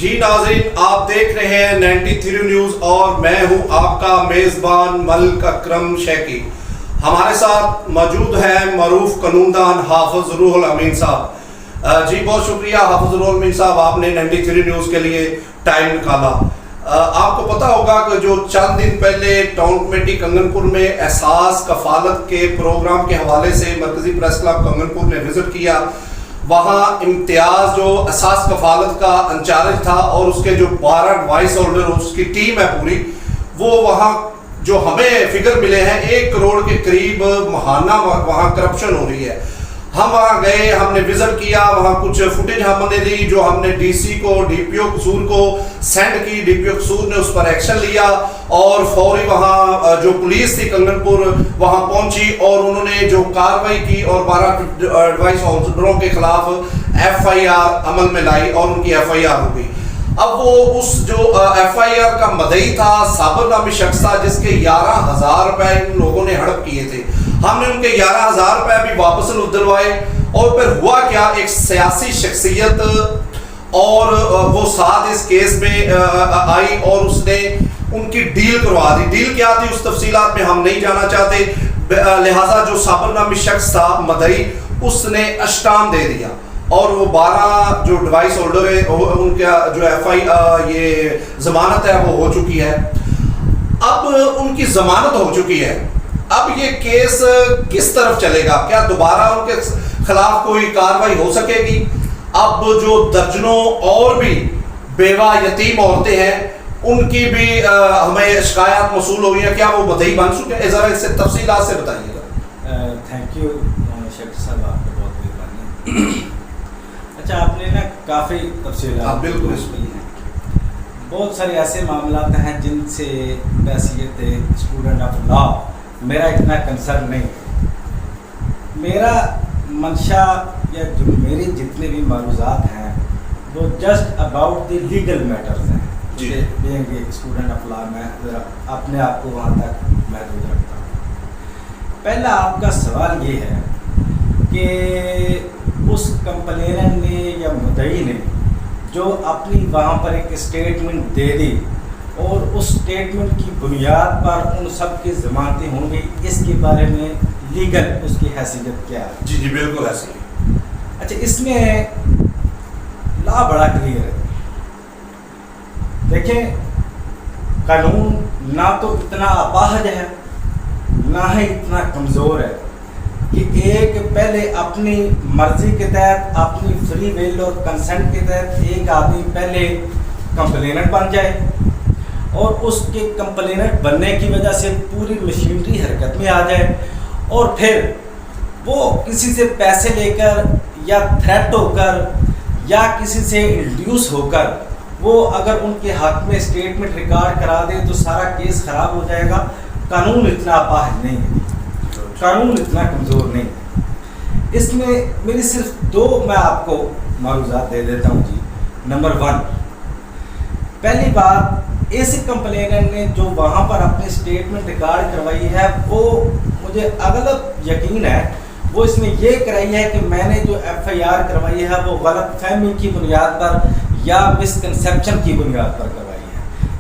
جی ناظرین، آپ دیکھ رہے ہیں 93 نیوز اور میں ہوں آپ کا میزبان ملک اکرم شیخی۔ ہمارے ساتھ موجود ہے معروف قانوندان حافظ روح الامین صاحب۔ جی بہت شکریہ حافظ روح الامین صاحب، آپ نے 93 نیوز کے لیے ٹائم نکالا۔ آپ کو پتا ہوگا کہ جو چند دن پہلے ٹاؤن کمیٹی کنگن پور میں احساس کفالت کے پروگرام کے حوالے سے مرکزی پریس کلب کنگن پور نے وزٹ کیا، وہاں امتیاز جو احساس کفالت کا انچارج تھا اور اس کے جو 12 وائس ہولڈر اس کی ٹیم ہے پوری، وہ وہاں جو ہمیں فگر ملے ہیں 1 کروڑ کے قریب ماہانہ وہاں کرپشن ہو رہی ہے۔ ہم وہاں گئے، ہم نے وزٹ کیا، وہاں کچھ فوٹیج ہم نے لی جو ہم نے ڈی سی کو، ڈی پی او قصور کو سینڈ کی۔ ڈی پی او قصور نے اس پر ایکشن لیا اور فوری وہاں جو پولیس تھی کنگن پور وہاں پہنچی اور انہوں نے جو کارروائی کی اور 12 وائس ہولڈروں کے خلاف ایف آئی آر عمل میں لائی اور ان کی ایف آئی آر ہو گئی۔ اب وہ اس جو ایف آئی آر کا مدعی تھا صابر نامی شخص تھا جس کے 11,000 روپے ان لوگوں نے ہڑپ کیے تھے۔ ہم نے ان کے 11,000 روپے بھی واپس دلوائے اور پھر ہوا کیا، ایک سیاسی شخصیت اور وہ ساتھ اس کیس میں آئی اور اس نے ان کی ڈیل کروا دی۔ ڈیل کیا تھی اس تفصیلات میں ہم نہیں جانا چاہتے، لہٰذا جو صابر نامی شخص تھا مدعی اس نے اشٹام دے دیا اور وہ 12 جو ڈیوائس ہولڈر ہے ان کا جو ایف آئی یہ ضمانت ہے وہ ہو چکی ہے۔ اب ان کی ضمانت ہو چکی ہے، اب یہ کیس کس طرف چلے گا؟ کیا دوبارہ ان کے خلاف کوئی کاروائی ہو سکے گی؟ اب جو درجنوں اور بھی بیوہ یتیم عورتیں ہیں ان کی بھی ہمیں شکایات موصول ہوئی ہیں، کیا وہ مدعی بن چکے ہیں؟ ذرا اس سے تفصیلات سے بتائیے گا۔ تھینک یو شیخ صاحب، آپ کا بہت مہربانی۔ اچھا، آپ نے نا کافی تفصیلات بالکل اس میں بہت سارے ایسے معاملات ہیں جن سے بحیثیت اسٹوڈنٹ آف لا میرا اتنا کنسرن نہیں ہے۔ میرا منشا یا جو میری جتنے بھی معروضات ہیں وہ just about the legal matters ہیں۔ جی being a student of law میں اپنے آپ کو وہاں تک محدود رکھتا ہوں۔ پہلا آپ کا سوال یہ ہے کہ اس کمپلیننٹ نے یا مدعی نے جو اپنی وہاں پر ایک اسٹیٹمنٹ دے دی اور اس اسٹیٹمنٹ کی بنیاد پر ان سب کی ضمانتیں ہوں گی، اس کے بارے میں لیگل اس کی حیثیت کیا ہے؟ جی بالکل ایسے ہی۔ اچھا، اس میں لا بڑا کلیئر ہے۔ دیکھیں، قانون نہ تو اتنا اپاہج ہے نہ ہی اتنا کمزور ہے کہ ایک پہلے اپنی مرضی کے تحت، اپنی فری ویل اور کنسنٹ کے تحت ایک آدمی پہلے کمپلیننٹ بن جائے اور اس کے کمپلیننٹ بننے کی وجہ سے پوری مشینری حرکت میں آ جائے اور پھر وہ کسی سے پیسے لے کر یا تھریٹ ہو کر یا کسی سے انڈیوس ہو کر وہ اگر ان کے حق میں اسٹیٹمنٹ ریکارڈ کرا دے تو سارا کیس خراب ہو جائے گا۔ قانون اتنا اپاہج نہیں ہے، قانون اتنا کمزور نہیں ہے۔ اس میں میری صرف 2 میں آپ کو معروضات دے دیتا ہوں جی۔ نمبر 1، پہلی بات، اس کمپلیننٹ نے جو وہاں پر اپنی اسٹیٹمنٹ ریکارڈ کروائی ہے وہ مجھے اغلب یقین ہے وہ اس میں یہ کرائی ہے کہ میں نے جو ایف آئی آر کروائی ہے وہ غلط فہمی کی بنیاد پر یا مسکنسیپشن کی بنیاد پر کروائی ہے۔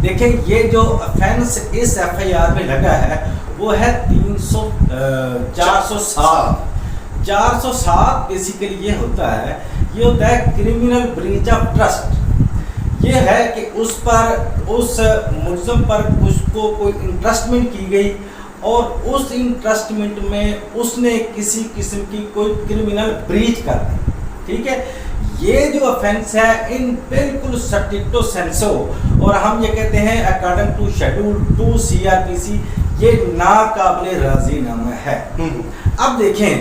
دیکھیں، یہ جو افینس اس ایف آئی آر میں لگا ہے وہ ہے 407 بیسیکلی یہ ہوتا ہے کرمینل بریچ آف ٹرسٹ۔ یہ ہے کہ اس پر، اس ملزم پر اس کو کوئی انٹرسٹمنٹ کی گئی اور اس انٹرسٹمنٹ میں اس نے کسی قسم کی کوئی کرمینل بریچ کر دی، ٹھیک ہے۔ یہ جو افینس ہے ان بالکل سٹرکٹو سینسو اور ہم یہ کہتے ہیں اکارڈنگ ٹو شیڈول 2 CRPC یہ ناقابل راضی نامہ ہے۔ اب دیکھیں،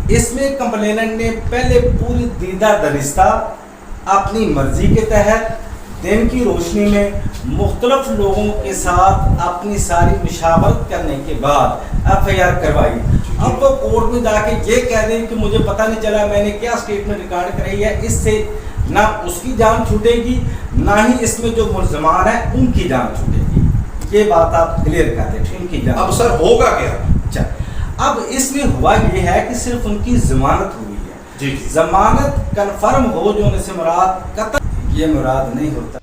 اس میں کمپلیننٹ نے پہلے پوری دیدہ دانستہ اپنی مرضی کے تحت دن کی روشنی میں مختلف لوگوں کے ساتھ اپنی ساری مشاورت کرنے کے بعد ایف آئی آر کروائی۔ اب وہ کورٹ میں جا کے یہ کہہ دیں کہ مجھے پتہ نہیں چلا میں نے کیا اسٹیٹمنٹ ریکارڈ کرائی ہے، اس سے نہ اس کی جان چھوٹے گی نہ ہی اس میں جو ملزمان ہیں ان کی جان چھوٹے گی۔ یہ بات آپ کلیئر کر دیں، ان کی جان۔ اب سر ہوگا کیا؟ اچھا، اب اس میں ہوا یہ ہے کہ صرف ان کی ضمانت ہوئی ہے۔ ضمانت کنفرم ہو جو ان سے مراد قتل ये मुराद नहीं होता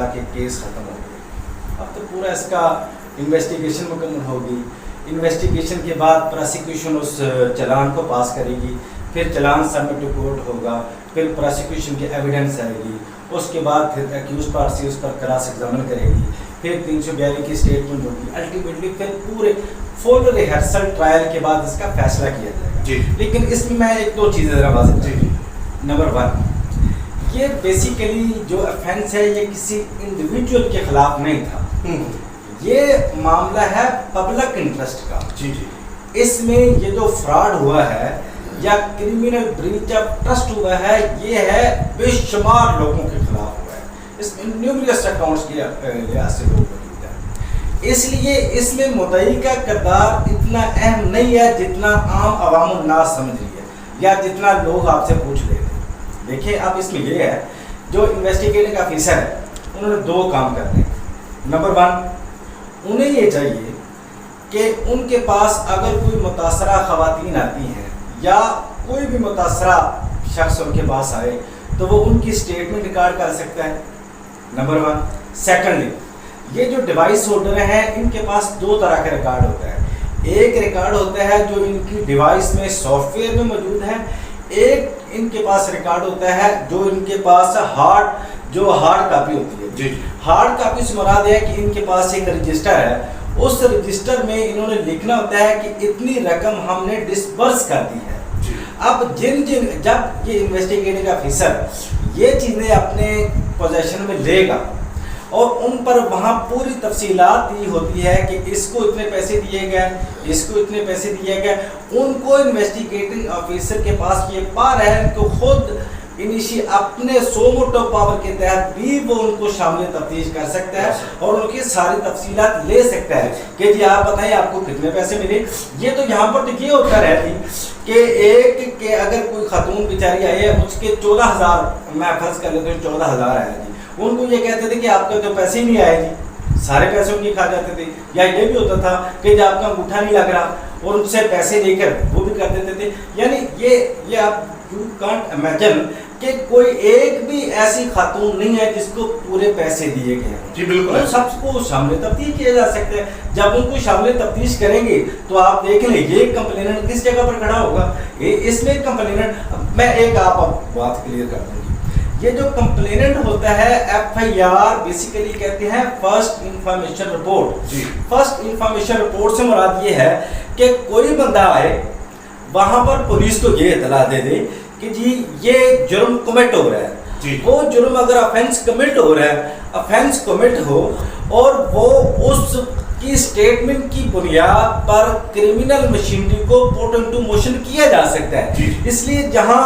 कि केस ख़त्म हो गया। अब तो पूरा इसका इन्वेस्टिगेशन मुकम्मल होगी। इन्वेस्टिगेशन के बाद प्रोसिक्यूशन उस चालान को पास करेगी, फिर चालान सबमिट टू कोर्ट होगा, फिर प्रोसिक्यूशन की एविडेंस आएगी, उसके बाद फिर एक्यूज पार्टी उस पर क्रॉस एग्जामिन करेगी, फिर 342 की स्टेटमेंट होगी, अल्टीमेटली फिर पूरे फुल रिहर्सल ट्रायल के बाद इसका फैसला किया जाएगा जी। लेकिन इसमें मैं एक दो चीज़ें ज़रा वाज़ेह कर दूं। नंबर 1, ये बेसिकली जो ऑफेंस है ये किसी इंडिविजुअल के खिलाफ नहीं था, ये मामला है पब्लिक इंटरेस्ट का। जी जी। इसमें ये जो फ्रॉड हुआ है या क्रिमिनल ब्रीच ऑफ ट्रस्ट हुआ है, ये है बेशुमार लोगों के खिलाफ हुआ है। इसमें न्यूमरस अकाउंट्स के लिहाज से लोग मौजूद हैं, इसलिए इसमें मुद्दई का किरदार इतना अहम नहीं है जितना आम अवाम उन्नास समझ रही है या जितना लोग आपसे पूछ रहे थे। देखिए अब इसमें ये है, जो इन्वेस्टिगेटिंग ऑफिसर है उन्होंने 2 काम करने हैं। नंबर 1, उन्हें ये चाहिए कि उनके पास अगर कोई मुतासरा ख़वातीन आती हैं या कोई भी मुतासरा शख्स उनके पास आए तो वो उनकी स्टेटमेंट रिकॉर्ड कर सकता है। नंबर 1। सेकेंडली, ये जो डिवाइस होल्डर हैं इनके पास 2 तरह का रिकॉर्ड होता है। एक रिकॉर्ड होता है जो इनकी डिवाइस में सॉफ्टवेयर में मौजूद है, एक इनके पास रिकॉर्ड होता है जो इनके पास हार्ड कॉपी होती है। जी। हार्ड कॉपी से मुराद है कि इनके पास एक रजिस्टर है, उस रजिस्टर में इन्होंने लिखना होता है कि इतनी रकम हमने डिस्बर्स कर दी है। अब जब ये इन्वेस्टिगेटिंग ऑफिसर ये चीज़ें अपने पोजेशन में लेगा और उन पर वहाँ पूरी तफसीलात दी होती है कि इसको इतने पैसे दिए गए, इसको इतने पैसे दिए गए, उनको इन्वेस्टिगेटिंग ऑफिसर के पास ये पावर है कि खुद अपने सो मोटो पावर के तहत भी वो उनको शामिल तफ्तीश कर सकता है और उनकी सारी तफसीलात ले सकता है कि जी आप बताएं आपको कितने पैसे मिले। ये तो यहाँ पर तो ये होता रहती कि एक के अगर कोई खातून बेचारी आई है उसके 14,000, मैं फर्ज कर लेता हूँ 14,000 आया जी, उनको ये कहते थे कि आपके तो पैसे ही नहीं आए जी, सारे पैसे उनके खा जाते थे। या ये भी होता था कि जब आपका अंगूठा नहीं लग रहा और उनसे पैसे लेकर वो भी कर देते थे। यानी ये आप यू कांट इमेजिन कि कोई एक भी ऐसी खातून नहीं है जिसको पूरे पैसे दिए गए हैं। जी बिल्कुल। सबको शामिल तफ्तीश किया जा सकता है। जब उनको शामिल तफ्तीश करेंगे तो आप देख लें ये कंप्लेनेंट किस जगह पर खड़ा होगा। इसमें कंप्लेनेंट, मैं एक आप बात क्लियर कर दूंगी, ये जो कंप्लेनेंट होता है FIR बेसिकली कहते हैं first information report. First information report से मुराद ये है कि कोई बंदा आए वहां पर पुलिस को ये इतला दे दे कि जी ये जुर्म कमिट हो रहा है। वो जुर्म अगर ऑफेंस कमिट हो रहा है, ऑफेंस कमिट हो और वो उसकी स्टेटमेंट की बुनियाद पर क्रिमिनल मशीनरी को पुट इनटू मोशन किया जा सकता है। इसलिए जहां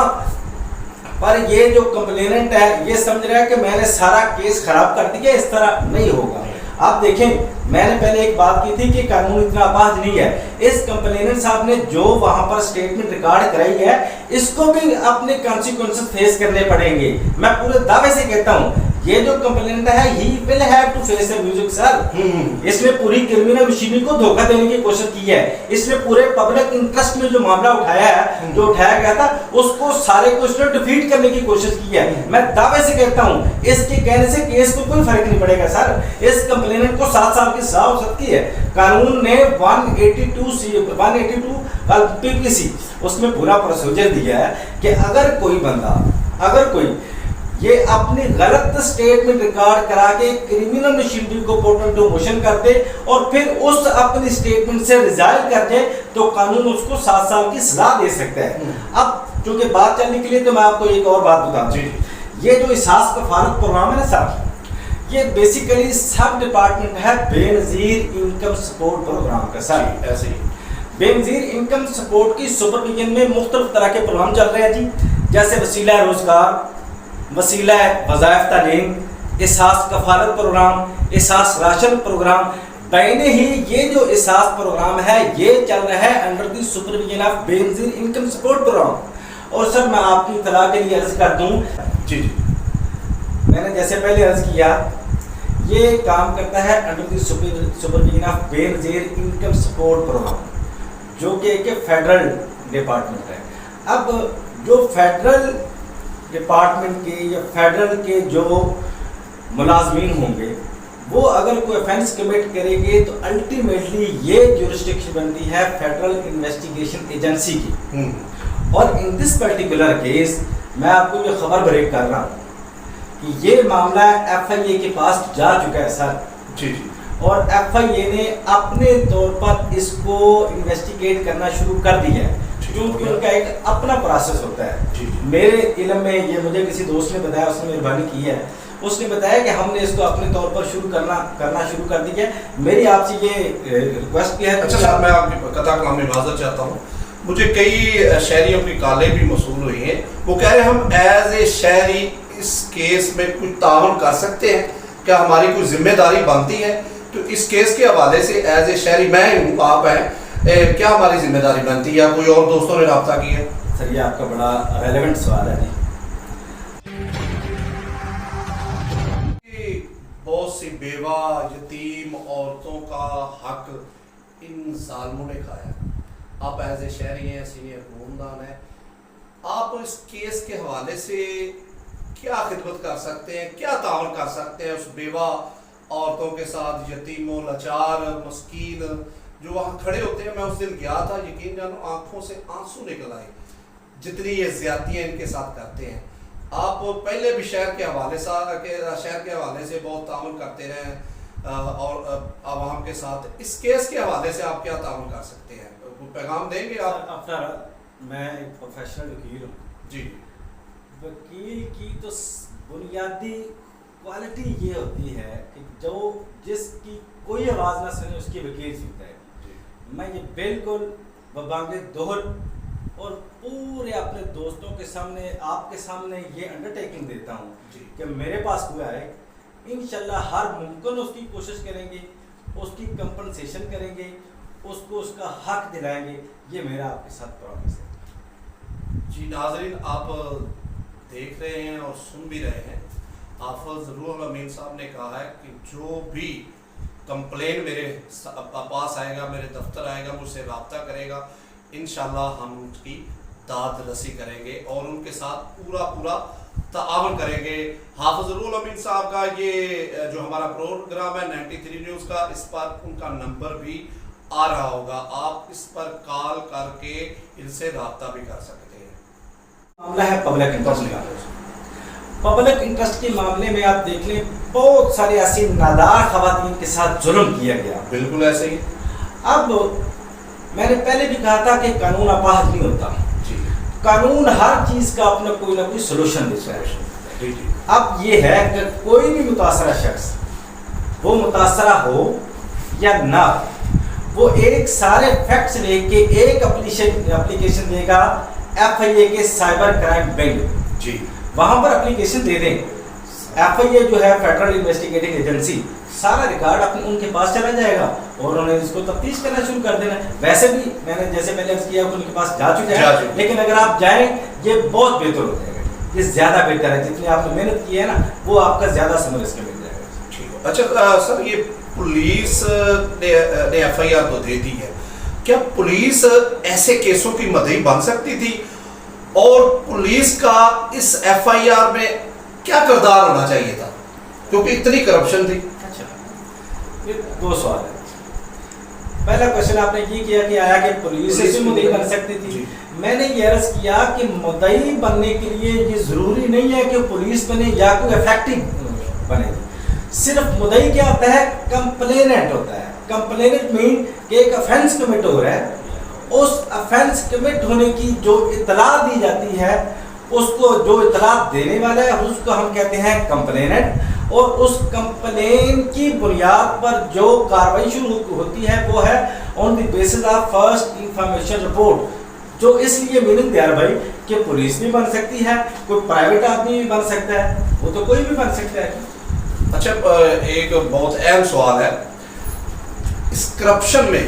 पर ये जो कंप्लेनेंट है ये समझ रहा है कि मैंने सारा केस खराब कर दिया, इस तरह नहीं होगा। आप देखें, मैंने पहले एक बात की थी कि कानून इतना अपाहज नहीं है। इस कंप्लेनेंट साहब ने जो वहां पर स्टेटमेंट रिकॉर्ड कराई है इसको भी अपने कॉन्सिक्वेंसेस फेस करने पड़ेंगे। मैं पूरे दावे से कहता हूं ये जो कंप्लेनेंट है he will have to face the music sir. इसमें पूरी क्रिमिनल मशीनरी को धोखा देने की कोशिश की है। इसमें पूरे पब्लिक इंटरेस्ट में जो मामला उठाया है, जो उठाया गया था, उसको सारे को इसने डिफीट करने की कोशिश की है। मैं दावे से कहता हूं इसके कहने से केस को कोई फर्क नहीं पड़ेगा सर। इस कंप्लेनेंट को 7 साल की सजा हो सकती है। कानून ने 182 PPC उसमें पूरा प्रोसीजर दिया है कि अगर कोई ये अपनी गलत स्टेटमेंट रिकॉर्ड करा के क्रिमिनल मशीनरी को पुट इनटू मोशन कर दे और फिर उस अपनी स्टेटमेंट से रिजाइन कर दे तो कानून उसको 7 साल की सजा दे सकता है। अब चूंकि बात चलने के लिए तो मैं आपको एक और बात बता दूं, ये जो एहसास कफालत प्रोग्राम है ना साहब, ये बेसिकली सब डिपार्टमेंट है बेनजीर इनकम सपोर्ट प्रोग्राम का सर। ऐसे ही बेनजीर इनकम सपोर्ट की सुपरविजन में मुख्तलिफ तरह के प्रोग्राम चल रहे हैं जी, जैसे वसीला रोजगार, वसीला वज़ाइफ तालीम, एहसास कफालत प्रोग्राम, एहसास राशन प्रोग्राम। बैने ही ये जो एहसास प्रोग्राम है ये चल रहा है under the supervision of Benazir income support programme. और सर मैं आपकी इत्तला के लिए अर्ज कर दूं, जी मैंने जैसे पहले अर्ज किया, ये काम करता है under the supervision of Benazir income support programme, जो कि एक फेडरल डिपार्टमेंट है। अब जो फेडरल डिपार्टमेंट के या फेडरल के जो मुलाजमीन होंगे वो अगर कोई ऑफेंस कमिट करेंगे तो अल्टीमेटली ये जुरिस्डिक्शन बनती है फेडरल इन्वेस्टिगेशन एजेंसी की। और इन दिस पर्टिकुलर केस मैं आपको ये खबर ब्रेक कर रहा हूँ कि ये मामला FIA के पास जा चुका है सर जी जी, और FIA ने अपने तौर पर इसको इन्वेस्टिगेट करना शुरू कर दिया है क्योंकि उनका एक अपना प्रोसेस होता है। जी जी, मेरे इल्म में ये मुझे किसी दोस्त ने बताया, उसने मेहरबानी की है, उसने बताया कि हमने इसको अपने तौर पर करना शुरू कर दिया है। मेरी आपसे ये रिक्वेस्ट भी है। अच्छा सर, मैं आपकी कथा कलाम में माजरत चाहता हूँ। मुझे कई शहरियों की कॉलें भी मसूल हुई हैं, वो कह रहे हैं हम एज ए शहरी इस केस में कुछ ताउन कर सकते हैं, क्या हमारी कोई जिम्मेदारी बनती है? तो इस केस के हवाले से एज ए शहरी मैं हूँ, आप हैं, क्या हमारी जिम्मेदारी बनती है या कोई और दोस्तों ने रब्ता किया? सर ये आपका बड़ा रेलेवेंट सवाल है जी। बहुत सी बेवा यतीम औरतों का हक इन जालिमों ने खाया। आप एज ए शहरी हैं, सीनियर कानूनदान हैं, आप इस केस के हवाले से क्या खिदमत कर सकते हैं, क्या ताउन कर सकते हैं उस बेवा औरतों के साथ, यतीमों, लाचार, मस्कीन जो वहाँ खड़े होते हैं? मैं उस दिन गया था, यकीन जानो आंखों से आंसू निकल आए जितनी ये ज्यादतियाँ इनके साथ करते हैं। आप पहले भी शहर के हवाले से बहुत ताउन करते रहे और आवाम के साथ, इस केस के हवाले से आप क्या ताउन कर सकते हैं, पैगाम देंगे आप? आफ्टर मैं एक प्रोफेशनल वकील हूँ जी, वकील की तो बुनियादी क्वालिटी ये होती है कि जो जिसकी कोई आवाज़ ना सुने उसकी वकील सुनता है। मैं ये बिल्कुल बबांगे दोहर और पूरे अपने दोस्तों के सामने, आपके सामने ये अंडरटेकिंग देता हूँ कि मेरे पास कोई आए, इंशाल्लाह हर मुमकिन उसकी कोशिश करेंगे, उसकी कंपनसेशन करेंगे, उसको उसका हक दिलाएंगे। ये मेरा आपके साथ प्रॉमिस है। जी नाज़रीन, आप देख रहे हैं और सुन भी रहे हैं, हाफ़िज़ रूहुल अमीन साहब ने कहा है कि जो भी कंप्लेन मेरे पास आएगा, मेरे दफ्तर आएगा, मुझसे रब्ता करेगा, इंशाल्लाह हम उसकी दाद रसी करेंगे और उनके साथ पूरा ताआवन करेंगे। हाफ़िज़ रूहुल अमीन साहब का ये जो हमारा प्रोग्राम है 93 न्यूज़ का, इस पर उनका नंबर भी आ रहा होगा, आप इस पर कॉल करके इनसे रब्ता भी कर सकते हैं। मामला है पब्लिक इंटरेस्ट का। पब्लिक इंटरेस्ट के मामले में आप देख लें, बहुत सारे ऐसी नादार खवातीन के साथ जुल्म किया गया। बिल्कुल ऐसे ही। अब मैंने पहले भी कहा था कि कानून अपाहज नहीं होता जी, कानून हर चीज़ का अपना कोई ना कोई सोल्यूशन देता है। जी जी, अब ये है कि कोई भी मुतासरा शख्स, वो मुतासरा हो या ना, वो एक सारे फैक्ट्स लेके एक एप्लीकेशन देगा FIA के साइबर क्राइम बैंक जी, वहाँ पर एप्लीकेशन दे दें। FIA जो है फेडरल इन्वेस्टिगेटिंग एजेंसी, सारा रिकॉर्ड अपने उनके पास चला जाएगा और उन्हें इसको तफ्तीश करना शुरू कर देना। वैसे भी मैंने जैसे पहले अर्ज किया उनके पास जा चुके हैं, लेकिन अगर आप जाएं ये बहुत बेहतर हो जाएगा, ये ज़्यादा बेहतर है। जितनी आपने मेहनत की है ना, वो आपका ज़्यादा समझ इसके मिल जाएगा। ठीक है। अच्छा सर, ये पुलिस ने FIR तो दे दी है, क्या पुलिस ऐसे केसों की मदई बन सकती थी और पुलिस का इस FIR में क्या किरदार होना चाहिए था, क्योंकि इतनी करप्शन थी? अच्छा, ये दो सवाल है। पहला क्वेश्चन आपने ये किया कि आया कि पुलिस से मुद्दई बन सकती थी। मैंने ये अर्ज किया कि मुद्दई बनने के लिए ये ज़रूरी नहीं है कि पुलिस बने या कोई इफेक्टिव बने। सिर्फ मुद्दई क्या होता है? कंप्लेनेंट होता है। कंप्लेनेंट मीन कि एक ऑफेंस कमिट हो रहा है, उस ऑफेंस कमिट होने की जो इतला दी जाती है, उसको जो इतला देने वाला है उसको हम कहते हैं कंप्लेनेंट, और उस कंप्लेन की बुनियाद पर जो कार्रवाई शुरू होती है वो है on the basis of first information report. जो इसलिए मीनिंग दिया भाई कि पुलिस भी बन सकती है, कोई प्राइवेट आदमी भी बन सकता है, वो तो कोई भी बन सकता है। अच्छा, एक बहुत अहम सवाल है, इस करप्शन में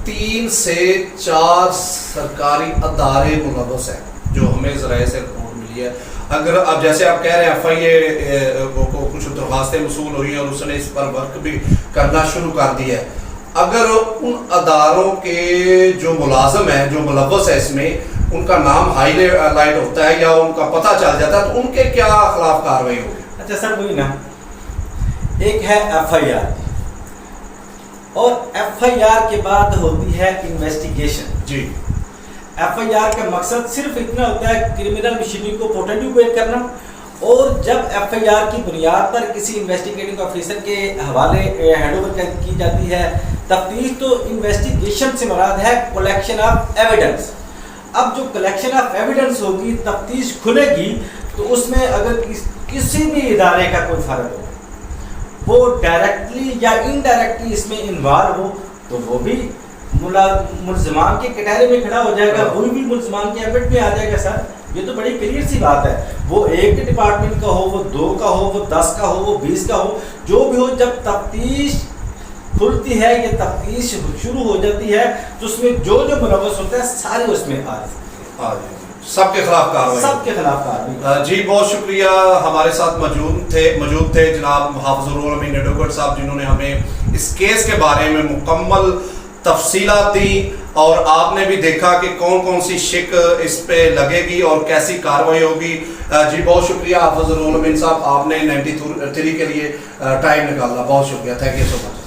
3 से 4 सरकारी अदारे मुलव्वस हैं जो हमें ज़राए से रिपोर्ट मिली है। अगर अब जैसे आप कह रहे हैं FIA को कुछ दरख्वास्तें मसूल हुई हैं और उसने इस पर वर्क भी करना शुरू कर दिया है, अगर उन अदारों के जो मुलाजम हैं, जो मुलव्वस है इसमें, ان کا نام ہائی لائٹ ہوتا ہے یا ان کا پتہ چل جاتا ہے تو ان کے کیا خلاف کارروائی ہوگی؟ اچھا سر وہی نا، ایک ہے ایف آئی آر اور ایف آئی آر کے بعد ہوتی ہے انویسٹیگیشن. جی. ایف آئی آر کا مقصد صرف اتنا ہوتا ہے کرمنل مشینری کو پروٹیکٹ کرنا، اور جب ایف آئی آر کی بنیاد پر کسی انویسٹیگیٹنگ آفیسر کے حوالے ہینڈ اوور کی جاتی ہے تفتیش، تو انویسٹیگیشن سے مراد ہے کلیکشن آف ایویڈنس. اب جو کلیکشن آف ایویڈنس ہوگی، تفتیش کھلے گی تو اس میں اگر کسی بھی ادارے کا کوئی فرد ہو، وہ ڈائریکٹلی یا انڈائریکٹلی اس میں انوالو ہو، تو وہ بھی ملزمان کے کٹہرے میں کھڑا ہو جائے گا، وہ بھی ملزمان کے ایمبٹ میں آ جائے گا. سر یہ تو بڑی کلیئر سی بات ہے. وہ ایک ڈپارٹمنٹ کا ہو، وہ 2 کا ہو، وہ 10 کا ہو، وہ 20 کا ہو، جو بھی ہو، جب تفتیش کھلتی ہے یا تفتیش شروع ہو جاتی ہے تو اس میں جو ملوث ہوتا ہے سارے اس میں آ جاتے ہیں. سب کے خلاف کارروائی؟ سب کے خلاف کارروائی. جی بہت شکریہ. ہمارے ساتھ موجود تھے جناب حافظ الروح الامین ایڈوکیٹ صاحب، جنہوں نے ہمیں اس کیس کے بارے میں مکمل تفصیلات دی، اور آپ نے بھی دیکھا کہ کون کون سی شک اس پہ لگے گی اور کیسی کارروائی ہوگی. جی بہت شکریہ حافظ الروح الامین صاحب، آپ نے 93 کے لیے ٹائم نکالا. بہت شکریہ. Thank you so much.